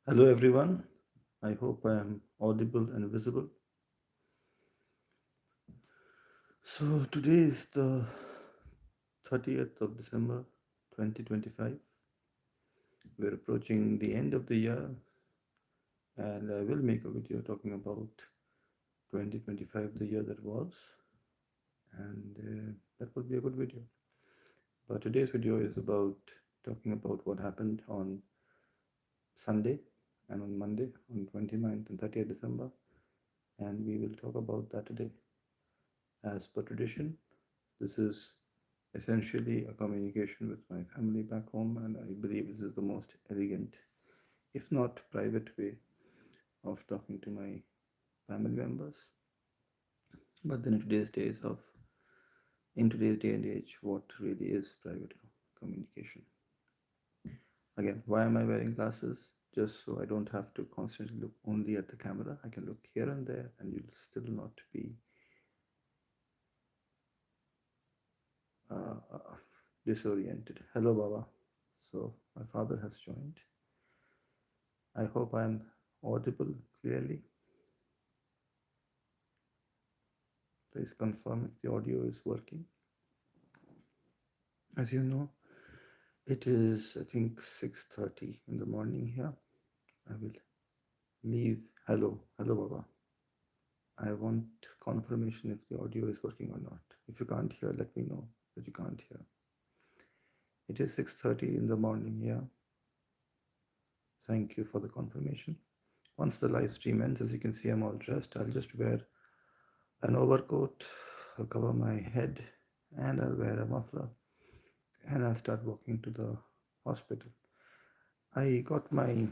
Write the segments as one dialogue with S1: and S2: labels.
S1: Hello, everyone. I hope I am audible and visible. So, today is the 30th of December 2025. We're approaching the end of the year, and I will make a video talking about 2025, the year that was, and that will be a good video. But today's video is about talking about what happened on Sunday and on Monday, on 29th and 30th December, and we will talk about that today. As per tradition, this is essentially a communication with my family back home, and I believe this is the most elegant, if not private, way of talking to my family members. But then in today's day and age, what really is private communication? Again, why am I wearing glasses? Just so I don't have to constantly look only at the camera. I can look here and there, and you'll still not be disoriented. Hello, Baba. So my father has joined. I hope I'm audible clearly. Please confirm if the audio is working. As you know, it is I think 6:30 in the morning here. I will leave. Hello, Baba. I want confirmation if the audio is working or not. If you can't hear, let me know that you can't hear. It is 6:30 in the morning here. Thank you for the confirmation. Once the live stream ends, as you can see, I'm all dressed. I'll just wear an overcoat. I'll cover my head, and I'll wear a muffler, and I'll start walking to the hospital. I got my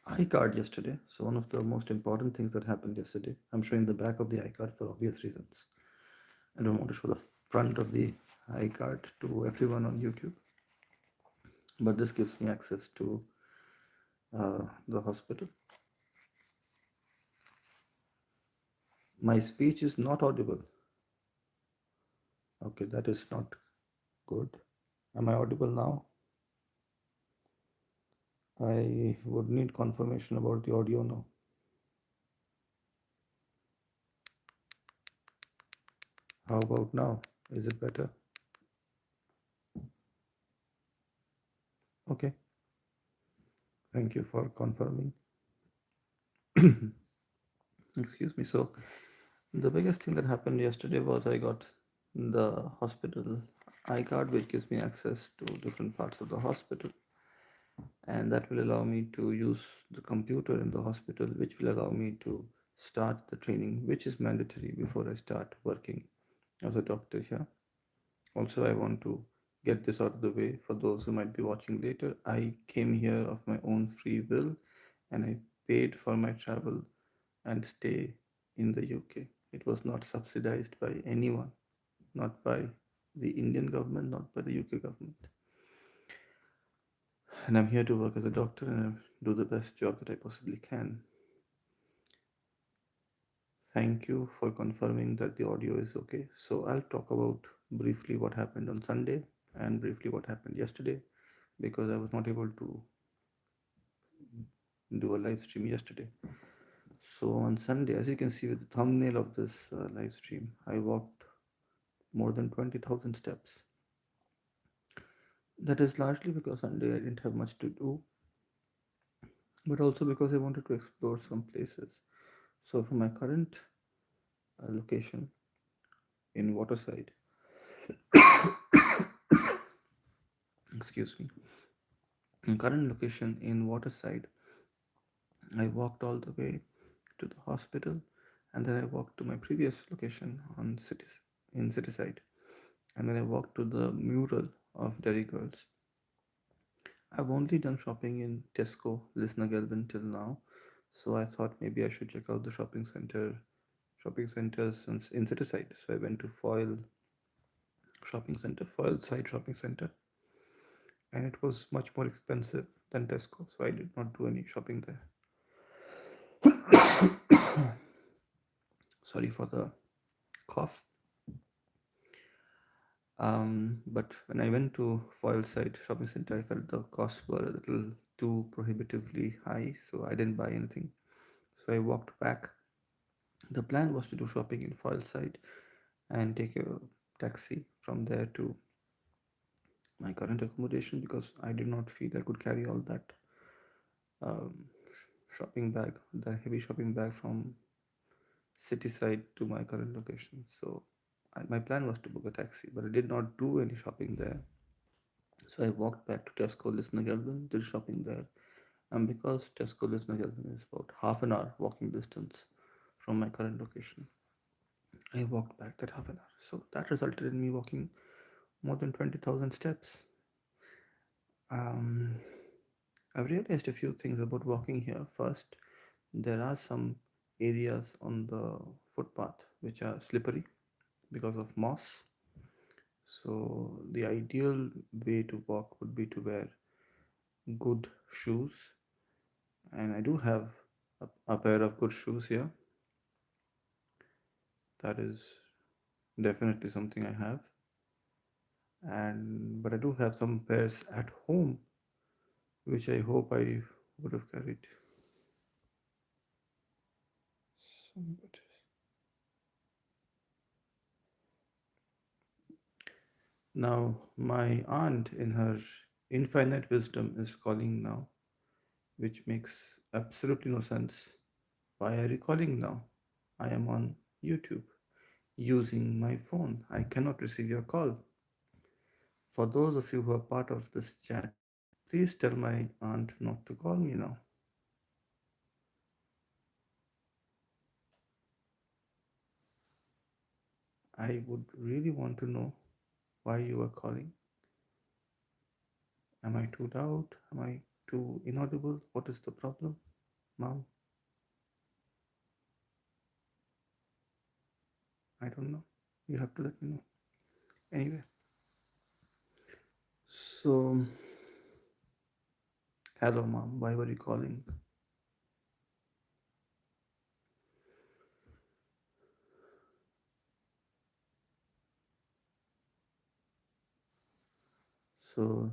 S1: iCard yesterday. So one of the most important things that happened yesterday, I'm showing the back of the iCard for obvious reasons. I don't want to show the front of the iCard to everyone on YouTube, but this gives me access to the hospital. My speech is not audible. Okay, that is not good. Am I audible now? I would need confirmation about the audio now. How about now? Is it better? Okay. Thank you for confirming. Excuse me. So, the biggest thing that happened yesterday was I got the hospital iCard, which gives me access to different parts of the hospital, and that will allow me to use the computer in the hospital, which will allow me to start the training, which is mandatory before I start working as a doctor here. Also, I want to get this out of the way for those who might be watching later. I came here of my own free will, and I paid for my travel and stay in the UK. It was not subsidized by anyone, not by the Indian government, not by the UK government. And I'm here to work as a doctor and do the best job that I possibly can. Thank you for confirming that the audio is okay. So I'll talk about briefly what happened on Sunday and briefly what happened yesterday, because I was not able to do a live stream yesterday. So on Sunday, as you can see with the thumbnail of this live stream, I walked more than 20,000 steps. That is largely because Sunday I didn't have much to do, but also because I wanted to explore some places. So from my current location in Waterside, excuse me, current location in Waterside, I walked all the way to the hospital, and then I walked to my previous location in Cityside, and then I walked to the mural of Derry Girls. I've only done shopping in Tesco, Lisnagelvin till now, so I thought maybe I should check out the shopping centers in Cityside. So I went to Foyle Side Shopping Center, and it was much more expensive than Tesco, so I did not do any shopping there. Sorry for the cough. But when I went to Foyle Side Shopping Center, I felt the costs were a little too prohibitively high, so I didn't buy anything. So I walked back. The plan was to do shopping in Foylside and take a taxi from there to my current accommodation because I did not feel I could carry all that shopping bag, the heavy shopping bag from city side to my current location. So my plan was to book a taxi, but I did not do any shopping there. So I walked back to Tesco Lisnagelvin, did shopping there. And because Tesco Lisnagelvin is about half an hour walking distance from my current location, I walked back that half an hour. So that resulted in me walking more than 20,000 steps. Um, I've realized a few things about walking here. First, there are some areas on the footpath which are slippery because of moss. So, the ideal way to walk would be to wear good shoes, and I do have a pair of good shoes here. That is definitely something I have, and but I do have some pairs at home, which I hope I would have carried. Somebody. Now, my aunt, in her infinite wisdom, is calling now, which makes absolutely no sense. Why are you calling now? I am on YouTube using my phone. I cannot receive your call. For those of you who are part of this chat, please tell my aunt not to call me now. I would really want to know why you are calling. Am I too loud? Am I too inaudible? What is the problem? Mom, I don't know. You have to let me know. Anyway, so hello, mom. Why were you calling? So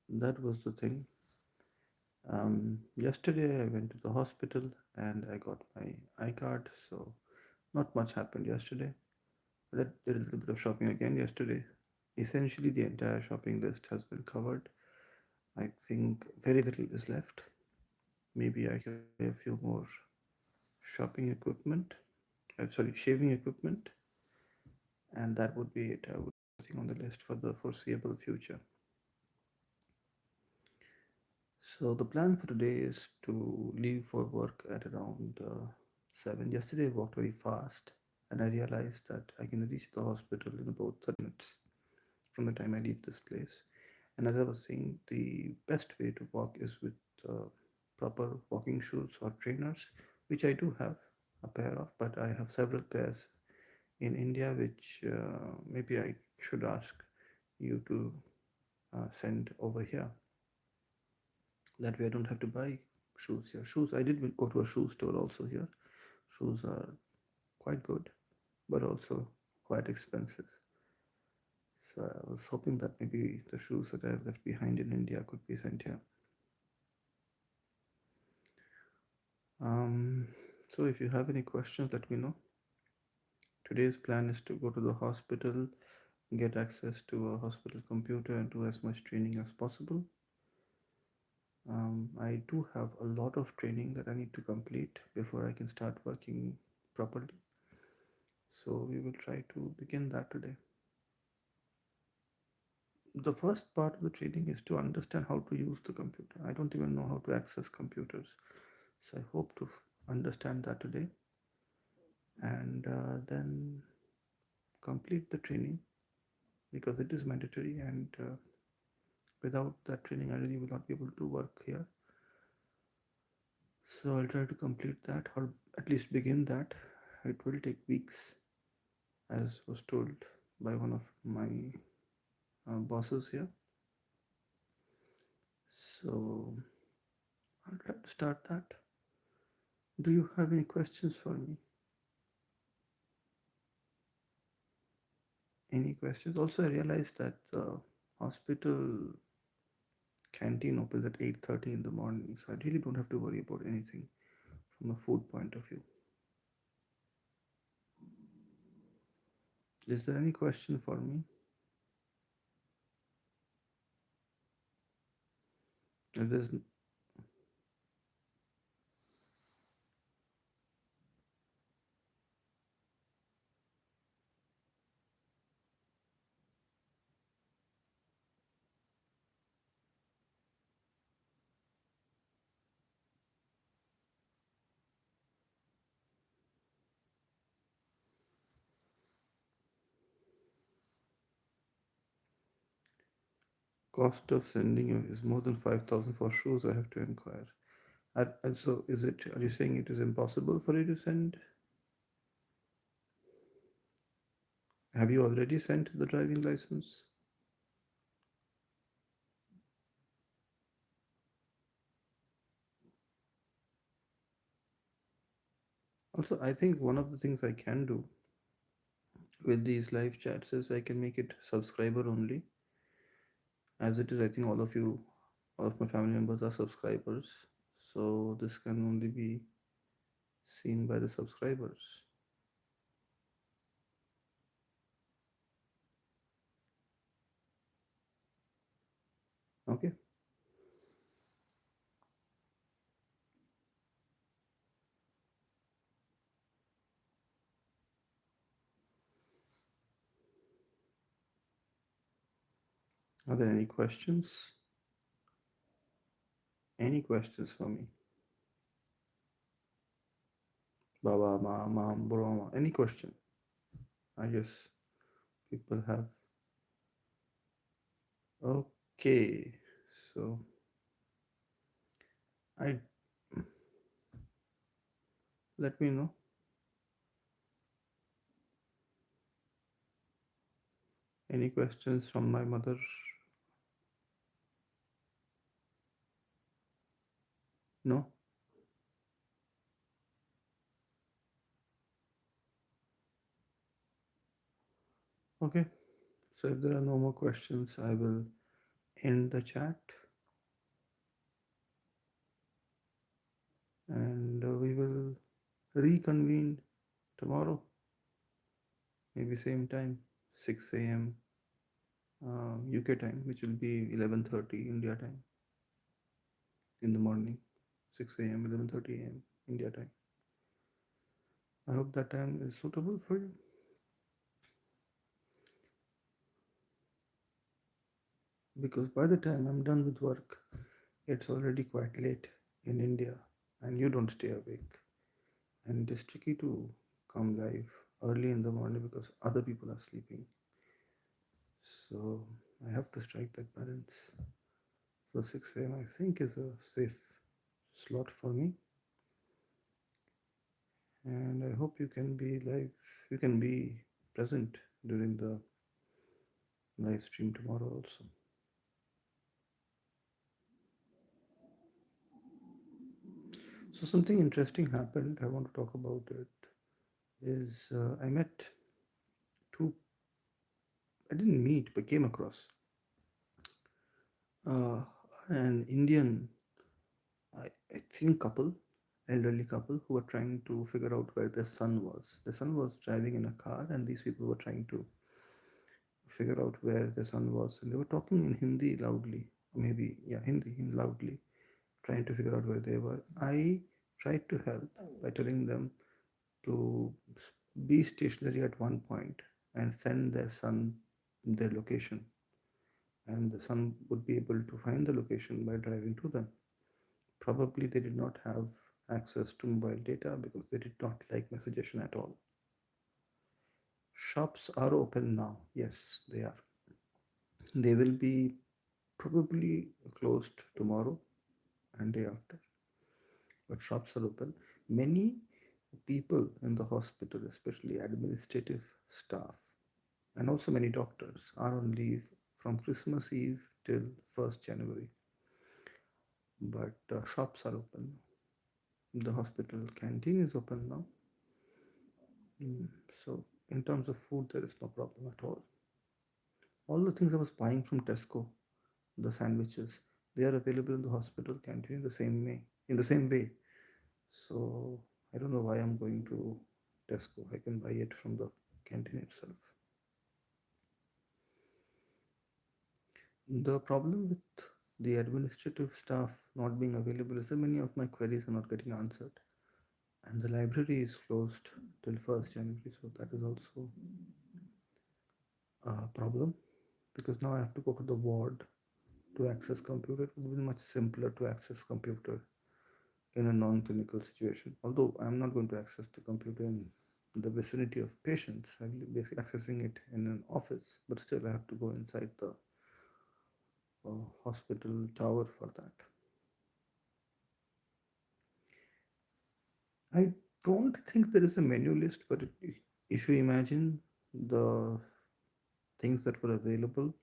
S1: that was the thing. Yesterday I went to the hospital and I got my iCard. So not much happened yesterday. I did a little bit of shopping again yesterday. Essentially, the entire shopping list has been covered. I think very little is left. Maybe I can buy a few more shopping equipment. Sorry, shaving equipment, and that would be it. I would be nothing on the list for the foreseeable future. So the plan for today is to leave for work at around 7. Yesterday I walked very fast and I realized that I can reach the hospital in about 30 minutes from the time I leave this place. And as I was saying, the best way to walk is with proper walking shoes or trainers, which I do have a pair of, but I have several pairs in India, which maybe I should ask you to send over here. That way I don't have to buy shoes here. Shoes, I did go to a shoe store also here. Shoes are quite good, but also quite expensive. So I was hoping that maybe the shoes that I left behind in India could be sent here. Um, so if you have any questions, let me know. Today's plan is to go to the hospital, get access to a hospital computer, and do as much training as possible. I do have a lot of training that I need to complete before I can start working properly. So we will try to begin that today. The first part of the training is to understand how to use the computer. I don't even know how to access computers. So I hope to understand that today and then complete the training because it is mandatory and without that training I really will not be able to work here. So I'll try to complete that or at least begin that. It will take weeks as was told by one of my bosses here. So I'll try to start that. Do you have any questions for me? Any questions? Also, I realized that the hospital Canteen opens at 8:30 in the morning, so I really don't have to worry about anything from a food point of view. Is there any question for me? If there's cost of sending is more than 5,000 for shoes, I have to inquire. And so, is it? Are you saying it is impossible for you to send? Have you already sent the driving license? Also, I think one of the things I can do with these live chats is I can make it subscriber only. As it is, I think all of my family members are subscribers. So this can only be seen by the subscribers. Okay. Are there any questions? Any questions for me? Baba, ma, mom, bro, any question? I guess people have. Okay. So I let me know. Any questions from my mother? No? Okay. So if there are no more questions, I will end the chat and we will reconvene tomorrow, maybe same time, 6 a.m. UK time, which will be 11:30 India time in the morning, 6 a.m., 11:30 a.m. India time. I hope that time is suitable for you. Because by the time I'm done with work, it's already quite late in India and you don't stay awake. And it is tricky to come live early in the morning because other people are sleeping. So I have to strike that balance. So 6 a.m. I think is a safe slot for me. And I hope you can be live, you can be present during the live stream tomorrow also. So something interesting happened. I want to talk about it. Is I met two. I didn't meet, but came across uh, an Indian, I think couple, elderly couple who were trying to figure out where their son was. The son was driving in a car, and these people were trying to figure out where their son was, and they were talking in Hindi loudly, maybe yeah, Hindi in loudly, trying to figure out where they were. I tried to help by telling them to be stationary at one point and send their son their location, and the son would be able to find the location by driving to them. Probably they did not have access to mobile data because they did not like messaging at all. Shops are open now. Yes, they are. They will be probably closed tomorrow and day after, but shops are open. Many people in the hospital, especially administrative staff, and also many doctors, are on leave from Christmas Eve till 1st January. But shops are open. The hospital canteen is open now. So, in terms of food, there is no problem at all. All the things I was buying from Tesco, the sandwiches, They are available in the hospital canteen in the same way. So I don't know why I'm going to Tesco. I can buy it from the canteen itself. The problem with the administrative staff not being available is that many of my queries are not getting answered. And the library is closed till 1st January, so that is also a problem because now I have to go to the ward to access computer. It would be much simpler to access computer in a non-clinical situation. Although I'm not going to access the computer in the vicinity of patients, I will be accessing it in an office, but still I have to go inside the hospital tower for that. I don't think there is a menu list, but if you imagine the things that were available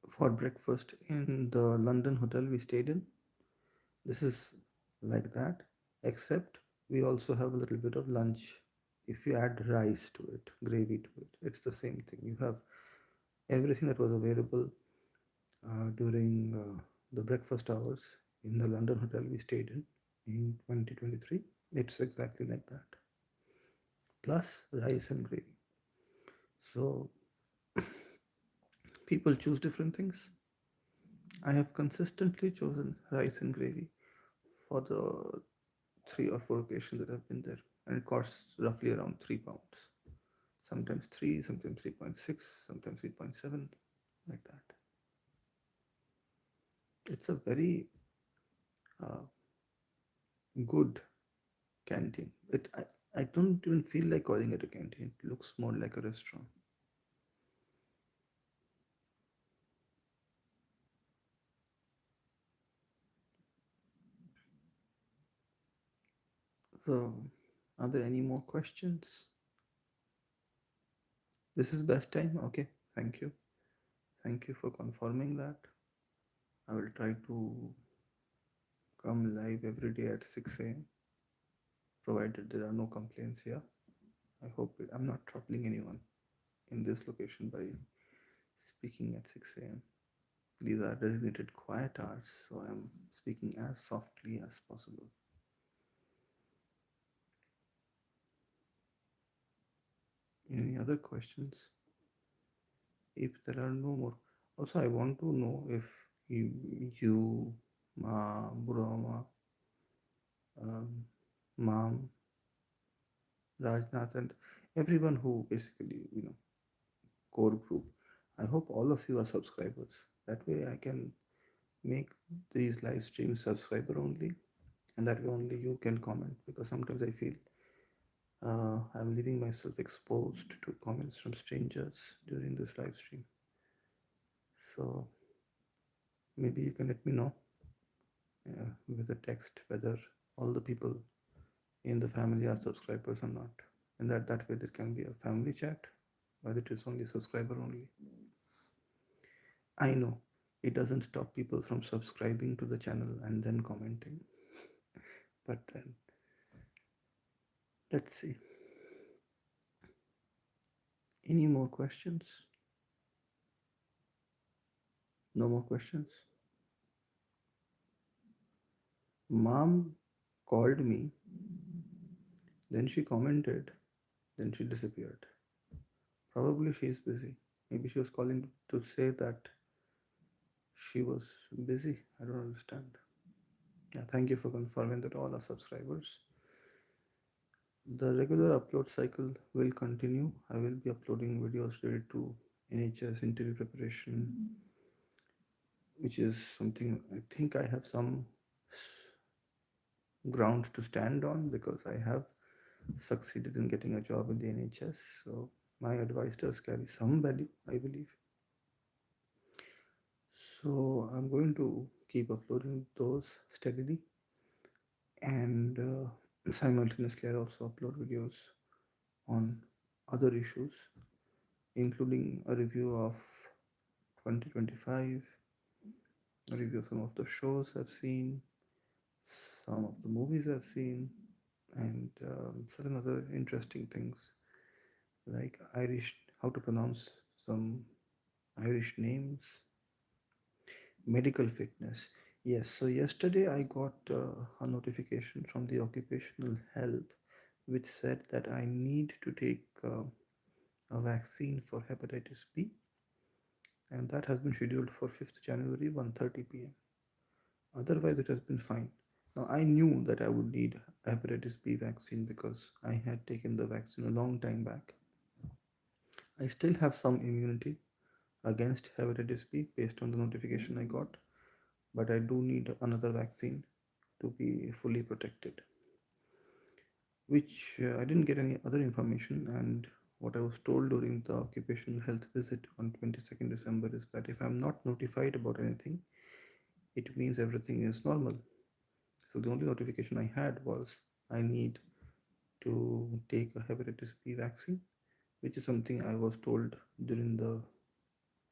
S1: for breakfast in the London hotel we stayed in, this is like that, except we also have a little bit of lunch. If you add rice to it, gravy to it, it's the same thing. You have everything that was available during the breakfast hours in the London hotel we stayed in 2023. It's exactly like that, plus rice and gravy. So people choose different things. I have consistently chosen rice and gravy for the 3 or 4 occasions that I've been there, and it costs roughly around £3. Sometimes 3, sometimes 3.6, sometimes 3.7, like that. It's a very uh, good canteen. I don't even feel like calling it a canteen. It looks more like a restaurant. So, are there any more questions? This is best time. Okay, thank you. Thank you for confirming that. I will try to come live every day at 6 a.m. provided there are no complaints here. I hope I'm not troubling anyone in this location by speaking at 6 a.m. These are designated quiet hours, so I'm speaking as softly as possible. Any other questions? If there are no more, also I want to know if you Ma, Burama, um, Mam, Rajnath, and everyone who basically, core group. I hope all of you are subscribers. That way I can make these live streams subscriber only, and that way only you can comment, because sometimes I feel I'm leaving myself exposed to comments from strangers during this live stream. So maybe you can let me know with a text whether all the people in the family are subscribers or not, and that way there can be a family chat, but it is only subscriber only. I know it doesn't stop people from subscribing to the channel and then commenting, but then let's see. Any more questions? No more questions? Mom called me, then she commented, then she disappeared. Probably she's busy. Maybe she was calling to say that she was busy. I don't understand. Yeah, thank you for confirming that all are subscribers. The regular upload cycle will continue. I will be uploading videos related to NHS interview preparation, which is something I think I have some ground to stand on because I have succeeded in getting a job in the NHS. So my advice does carry some value, I believe. So I'm going to keep uploading those steadily, and simultaneously I also upload videos on other issues, including a review of 2025, a review of some of the shows I've seen, some of the movies I've seen, and certain other interesting things like Irish, how to pronounce some Irish names, Medical fitness. Yes, so yesterday I got a notification from the occupational health which said that I need to take a vaccine for hepatitis B, and that has been scheduled for 5th January 1:30 p.m. Otherwise it has been fine. Now I knew that I would need a hepatitis B vaccine because I had taken the vaccine a long time back. I still have some immunity against hepatitis B based on the notification I got, but I do need another vaccine to be fully protected, which I didn't get any other information. And what I was told during the occupational health visit on 22nd December is that if I'm not notified about anything, it means everything is normal. So the only notification I had was I need to take a hepatitis B vaccine, which is something I was told during the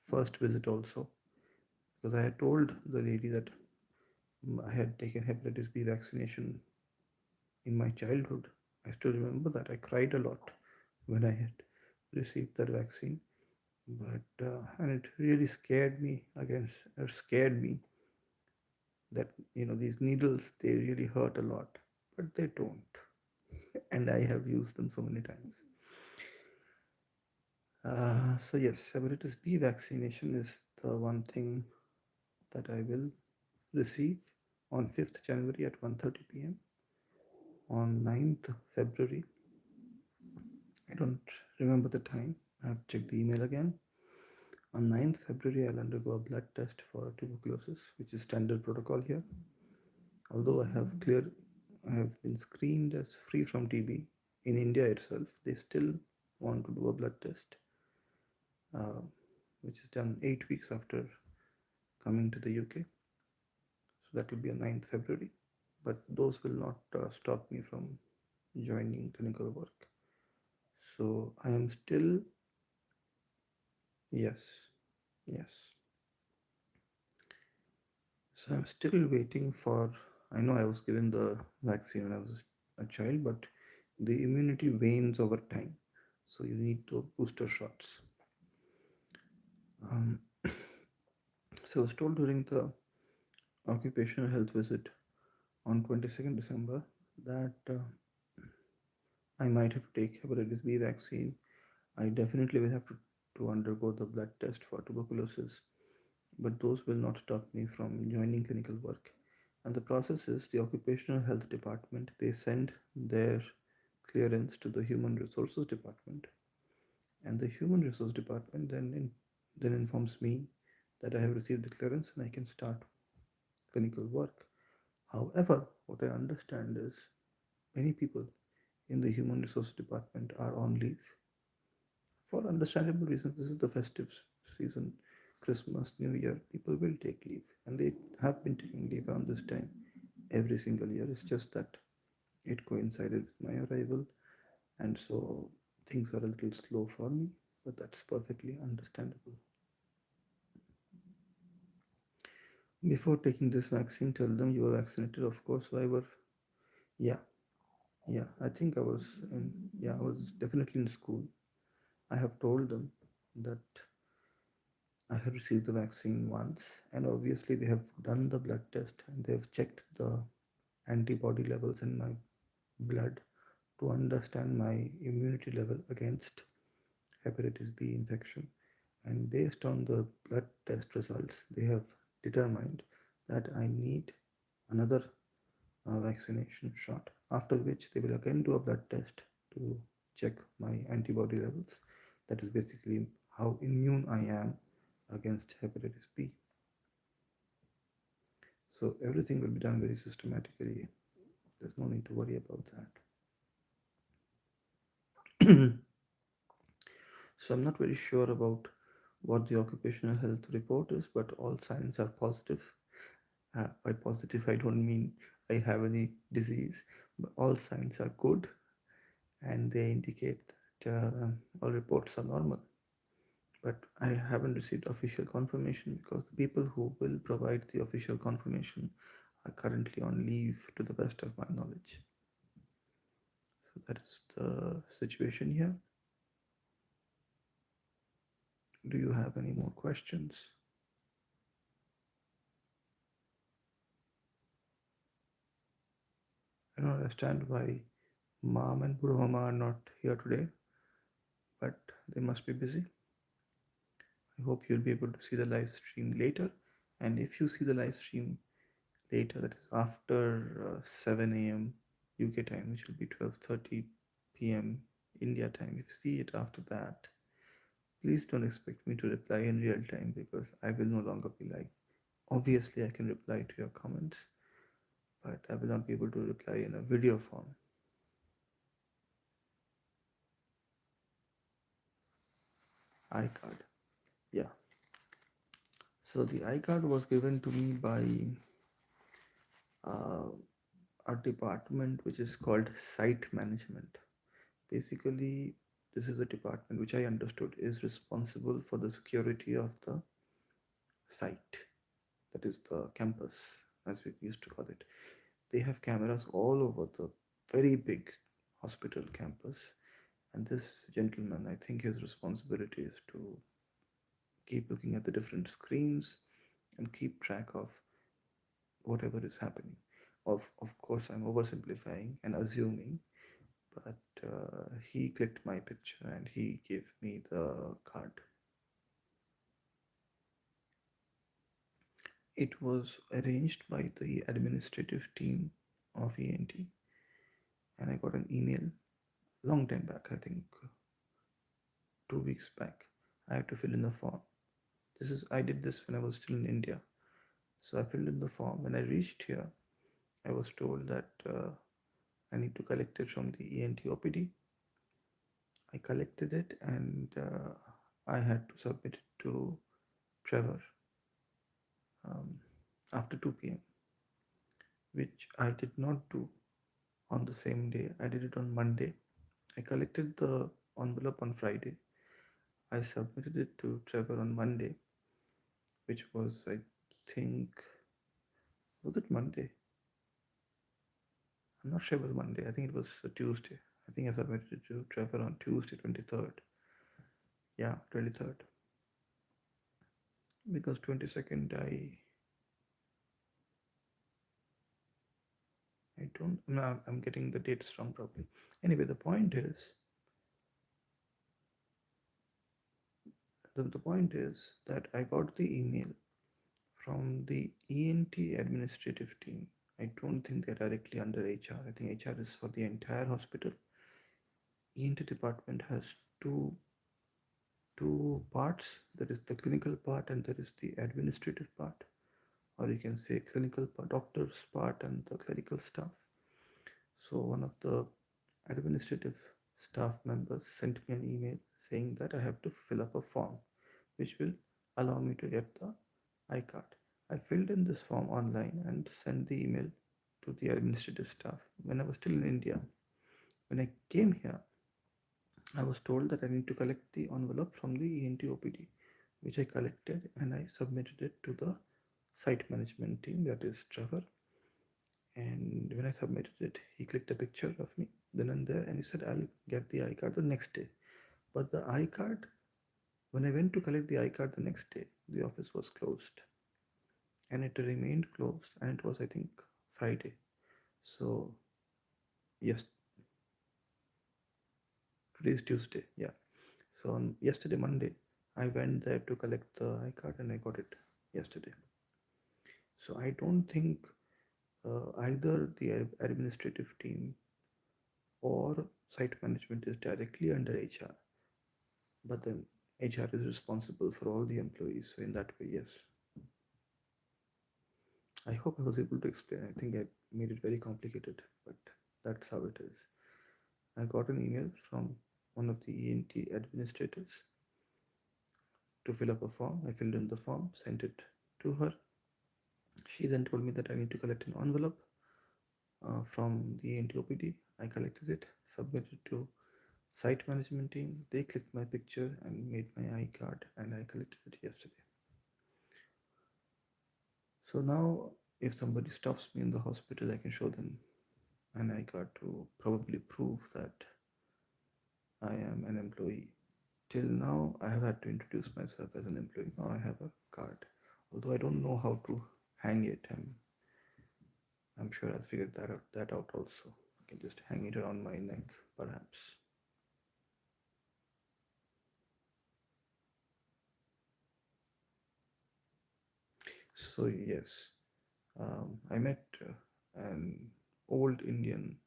S1: first visit also, because I had told the lady that I had taken hepatitis B vaccination in my childhood. I still remember that I cried a lot when I had received that vaccine, but and it really scared me against, or scared me that these needles, they really hurt a lot, but they don't, and I have used them so many times. So yes, hepatitis B vaccination is the one thing that I will receive on 5th January at 1:30 p.m. On 9th February, I don't remember the time. I have checked the email again. On 9th February, I'll undergo a blood test for tuberculosis, which is standard protocol here. Although I have been screened as free from TB in India itself, they still want to do a blood test, uh, which is done 8 weeks after coming to the UK. So that will be on 9th February. But those will not stop me from joining clinical work. So I am still, yes, yes. So I'm still waiting for. I know I was given the vaccine when I was a child, but the immunity wanes over time. So you need the booster shots. Um, so I was told during the occupational health visit on 22nd December that I might have to take hepatitis B vaccine. I definitely will have to undergo the blood test for tuberculosis, but those will not stop me from joining clinical work. And the process is the occupational health department, they send their clearance to the human resources department, and the human resource department then informs me that I have received the clearance and I can start clinical work. However, what I understand is many people in the human resource department are on leave for understandable reasons. This is the festive season, Christmas, New Year. People will take leave, and they have been taking leave around this time every single year. It's just that it coincided with my arrival, and so things are a little slow for me, but that's perfectly understandable. Before taking this vaccine, tell them you are vaccinated, of course. So I were, yeah, yeah. I think I was yeah, I was definitely in school. I have told them that I have received the vaccine once, and obviously they have done the blood test and they have checked the antibody levels in my blood to understand my immunity level against hepatitis B infection. And based on the blood test results, they have determined that I need another vaccination shot, after which they will again do a blood test to check my antibody levels. That is basically how immune I am against hepatitis B. So everything will be done very systematically. There's no need to worry about that. So I'm not very sure about what the occupational health report is, but all signs are positive. By positive, I don't mean I have any disease, but all signs are good and they indicate that all reports are normal. But I haven't received official confirmation because the people who will provide the official confirmation are currently on leave, to the best of my knowledge. So that is the situation here. Do you have any more questions? cannot understand why mom and Guru Mama are not here today, but they must be busy. I hope you'll be able to see the live stream later. And if you see the live stream later, that is after 7 a.m. UK time, which will be 12:30 p.m. India time. If you see it after that, please don't expect me to reply in real time because I will no longer be live. Obviously, I can reply to your comments, but I will not be able to reply in a video form. iCard. Yeah. So the iCard was given to me by uh, a department which is called site management. Basically, this is a department which I understood is responsible for the security of the site, that is the campus, as we used to call it. They have cameras all over the very big hospital campus, and this gentleman, I think his responsibility is to keep looking at the different screens and keep track of whatever is happening. Of course, I'm oversimplifying and assuming, but he clicked my picture and he gave me the card. It was arranged by the administrative team of ENT, and I got an email long time back, I think 2 weeks back. I had to fill in the form. I did this when I was still in India. So I filled in the form. When I reached here, I was told that I need to collect it from the ENT OPD. I collected it and I had to submit it to Trevor um, after 2 p.m., which I did not do on the same day. I did it on Monday. I collected the envelope on Friday. I submitted it to Trevor on Monday, which was, I think, was it Monday? I'm not sure it was Monday. I think it was a Tuesday. I think I submitted it to Trevor on Tuesday, 23rd. Yeah, 23rd. Because 22nd, I don't, no, I'm getting the dates wrong probably. Anyway, the point is that I got the email from the ENT administrative team. I don't think they're directly under HR. I think HR is for the entire hospital. ENT department has two parts. There is the clinical part and there is the administrative part, or you can say clinical part, doctor's part and the clerical staff. So one of the administrative staff members sent me an email saying that I have to fill up a form which will allow me to get the iCard. I filled in this form online and sent the email to the administrative staff when I was still in India. When I came here, I was told that I need to collect the envelope from the ENT OPD, which I collected and I submitted it to the site management team, that is Trevor. And when I submitted it, he clicked a picture of me then and there and he said, I'll get the iCard the next day. But the iCard, when I went to collect the iCard the next day, the office was closed and it remained closed and it was, I think, Friday. So, yes, today is Tuesday. Yeah. So, on yesterday, Monday, I went there to collect the iCard and I got it yesterday. So, I don't think either the administrative team or site management is directly under HR, but then HR is responsible for all the employees. So in that way, yes. I hope I was able to explain. I think I made it very complicated, but that's how it is. I got an email from one of the ENT administrators to fill up a form. I filled in the form, sent it to her. She then told me that I need to collect an envelope from the ENT OPD. I collected it, submitted to site management team. They clicked my picture and made my iCard, and I collected it yesterday. So now, if somebody stops me in the hospital, I can show them an iCard to probably prove that I am an employee. Till now, I have had to introduce myself as an employee. Now I have a card, although I don't know how to hang it. I'm sure I'll figure that out also. I can just hang it around my neck, perhaps. So yes, I met an old Indian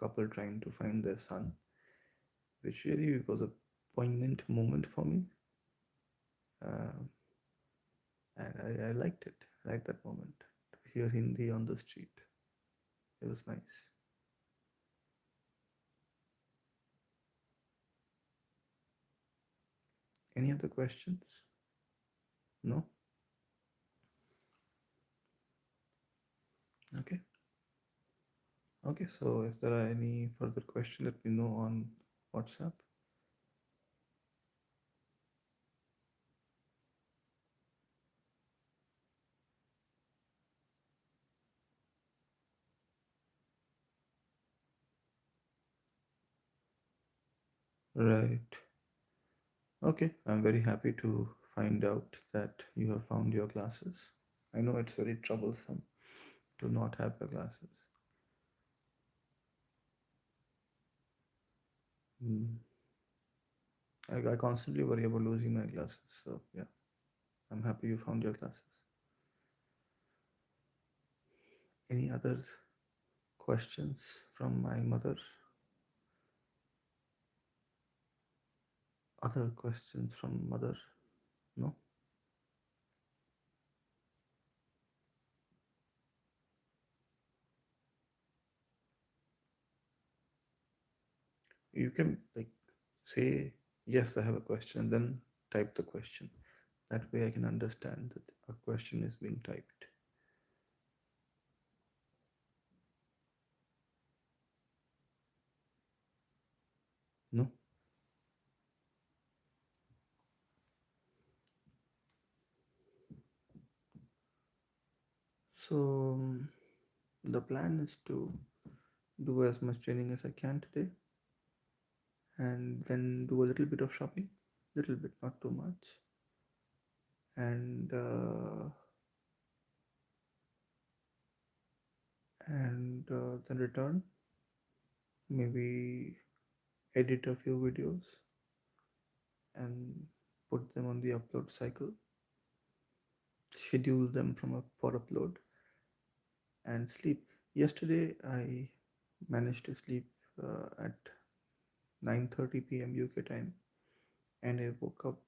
S1: couple trying to find their son, which really was a poignant moment for me, uh, and I liked it. I liked that moment to hear Hindi on the street. It was nice. Any other questions? No? Okay. Okay, so if there are any further questions, let me know on WhatsApp. Right. Okay, I'm very happy to find out that you have found your glasses. I know it's very troublesome to not have your glasses. Mm. I constantly worry about losing my glasses. So, yeah, I'm happy you found your glasses. Any other questions from my mother? Other questions from mother? No? You can like say, yes, I have a question, and then type the question. That way I can understand that a question is being typed. No? So the plan is to do as much training as I can today and then do a little bit of shopping, little bit, not too much, and then return, maybe edit a few videos and put them on the upload cycle, schedule them for upload, and sleep. Yesterday I managed to sleep at 9:30 p.m. UK time, and I woke up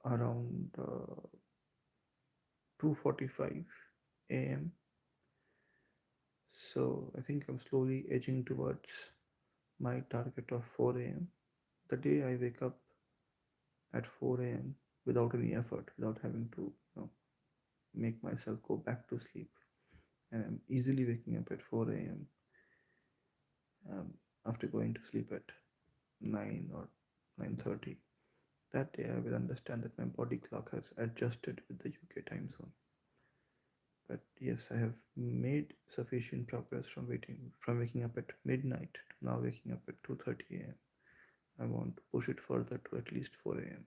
S1: around 2:45 a.m. So I think I'm slowly edging towards my target of 4 a.m. The day I wake up at 4 a.m. without any effort, without having to make myself go back to sleep, and I'm easily waking up at 4 a.m. After going to sleep at 9 or 9:30. That day I will understand that my body clock has adjusted with the UK time zone. But yes, I have made sufficient progress from waking up at midnight to now waking up at 2:30 a.m. I want to push it further to at least 4 a.m.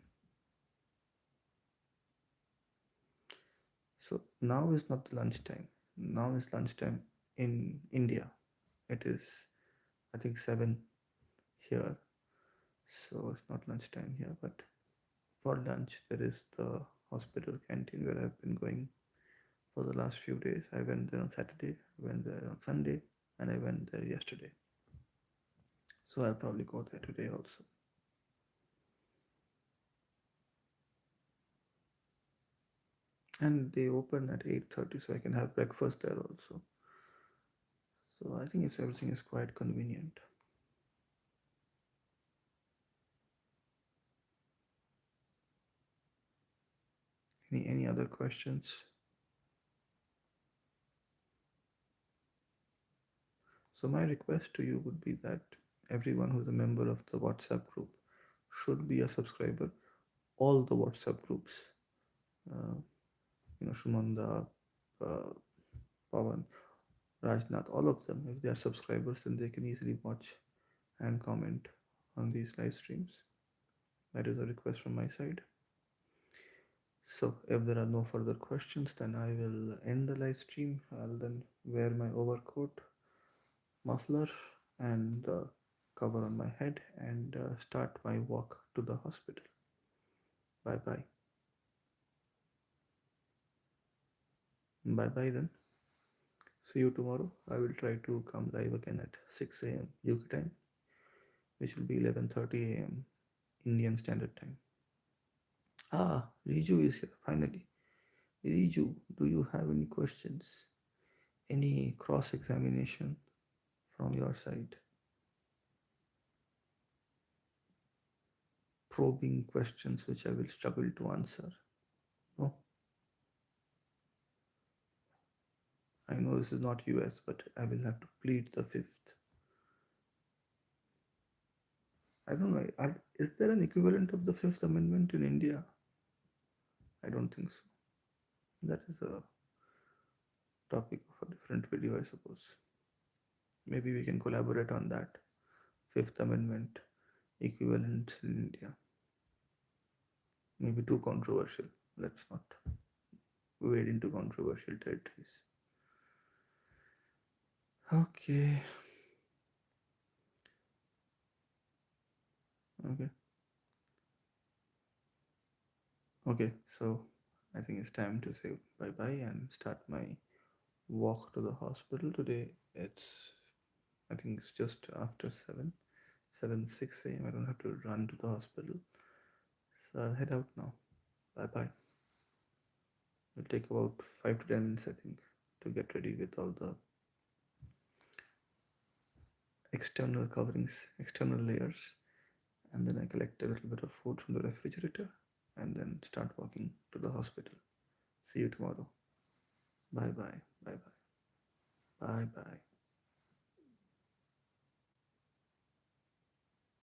S1: So now is not the lunchtime. Now is lunchtime in India. It is, I think, 7 here. So it's not lunchtime here, but for lunch there is the hospital canteen where I've been going for the last few days. I went there on Saturday, I went there on Sunday, and I went there yesterday. So I'll probably go there today also. And they open at 8:30, so I can have breakfast there also. So I think everything is quite convenient. Any other questions? So my request to you would be that everyone who's a member of the WhatsApp group should be a subscriber. All the WhatsApp groups, uh, Shumanda, uh, Pavan, Rajnath, all of them, if they are subscribers, then they can easily watch and comment on these live streams. That is a request from my side. So, if there are no further questions, then I will end the live stream. I'll then wear my overcoat, muffler, and the cover on my head and start my walk to the hospital. Bye bye. Bye bye then. See you tomorrow. I will try to come live again at 6 a.m. UK time, which will be 11:30 a.m. Indian Standard Time. Ah, Riju is here finally. Riju, do you have any questions? Any cross examination from your side? Probing questions which I will struggle to answer? No, I know this is not US, but I will have to plead the fifth. I don't know. Is there an equivalent of the Fifth Amendment in India? I don't think so. That is a topic of a different video, I suppose. Maybe we can collaborate on that. Fifth Amendment equivalent in India. Maybe too controversial. Let's not wade into controversial territories. Okay. Okay. Okay. So I think it's time to say bye bye and start my walk to the hospital. Today it's, I think it's just after 6 a.m. I don't have to run to the hospital. So I'll head out now. Bye bye. It'll take about 5 to 10 minutes, I think, to get ready with all the external coverings, external layers. And then I collect a little bit of food from the refrigerator and then start walking to the hospital. See you tomorrow. Bye bye. Bye bye. Bye bye.